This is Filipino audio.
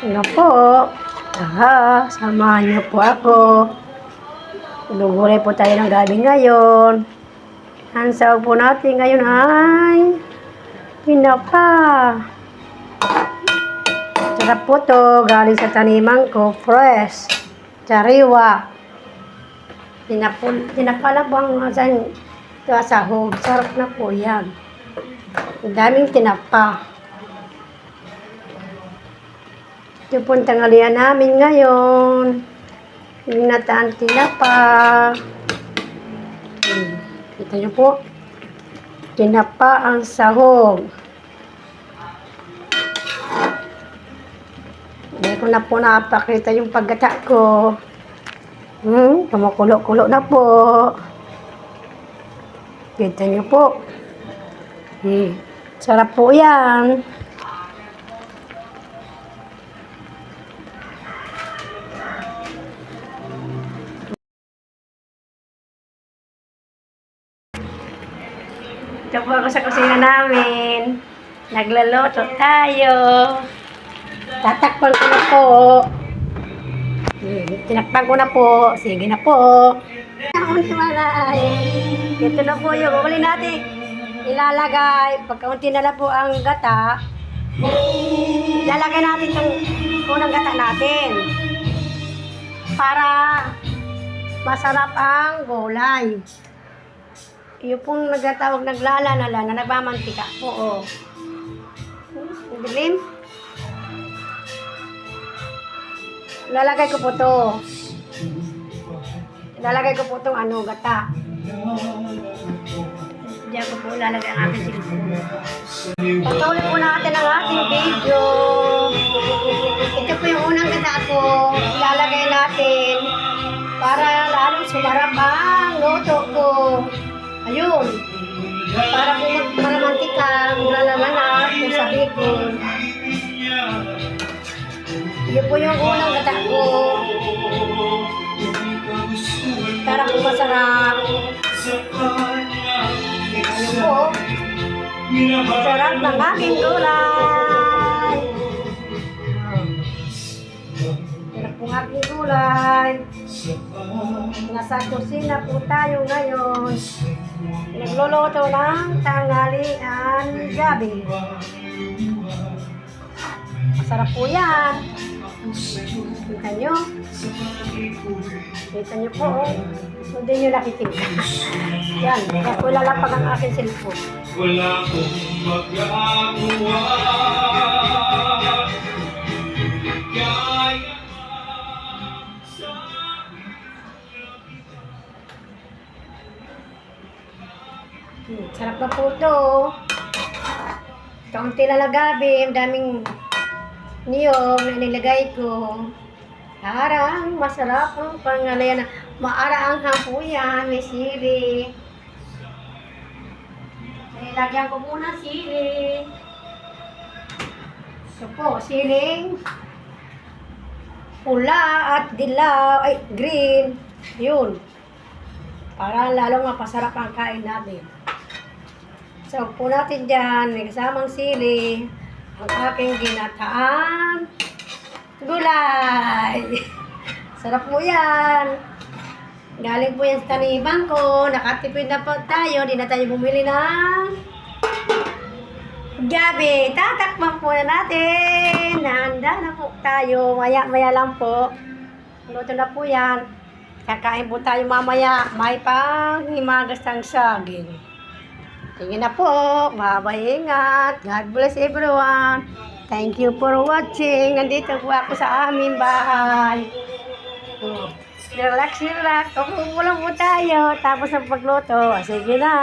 Nga po. Samahan niyo po ako. Gugulay po tayo ng gabi ngayon. Ang sahog po natin ngayon ay tinapa. Sarap po to. Galing sa taniman ko. Fresh. Sariwa. Tinapa lang po ang sahog. Sarap na po yan. Ang daming tinapa. Ito po ang tanghalian namin ngayon. Nataan tinapa. Kita nyo po. Tinapa ang sahog. Hindi ko na po napakita yung paggata ko. Kumukulo-kulo na po. Kita nyo po. Sarap po yan. Ito po ako sa kusina namin. Nagluluto tayo. Tatakpan ko na po. Tinakpan ko na po. Sige na po. Ito na po yung uli natin. Ilalagay. Pagkaunti na lang po ang gata. Ilalagay natin yung unang gata natin. Para masarap ang gulay. Yung pong nagtatawag naglalala na nagmamantika po. Oh. Dilim. Lalagay ko po to. Lalagay ko po itong gata. Diyan ko po lalagay ang aking silipon. Patuloy po natin ang ating video. Ito po yung unang gata ko. Ilalagay natin para lalong sumarap ang luto ko. Ayun. Para po maramantika, malalala kung sabi ko. Yun po yung unang gata ko. Para po masarap. Ayun po. Masarap ng aking gulay. Masarap po ng aking gulay. Nasa kusina po tayo ngayon. Nagluluto ng tanghalian gabi. Masarap po yan. Kita nyo? Kita nyo po. Hindi nyo nakikita. Yan. Kaya po lalapag ang aking cellphone. Wala kong magagawa. Sarap na po ito. Kaunti na lang gabi. Ang daming niyog na nilagay ko. Harang masarap ang pangalayan. Maara ang hampuyan. May sili. Nilagyan ko muna sili. Ito po, siling pula at dilaw. Ay, green. Yun. Para lalong mapasarap ang kain natin. So, po natin dyan, may kasamang sili, ang aking ginataan gulay. Sarap po yan. Galing po yan sa taniman ko. Nakatipid na po tayo. Di na tayo bumili ng gabi. Tatakpan po na natin. Nahanda na po tayo. Maya-maya lang po. Luto na po yan. Kakain po tayo mamaya. May pang himagas ng saging. Sige na po. Bye-bye, ingat. God bless everyone. Thank you for watching. Nandito po ako sa aming bahay. Relax, relax. Kumukulang po tayo. Tapos ang pagluto. Sige na.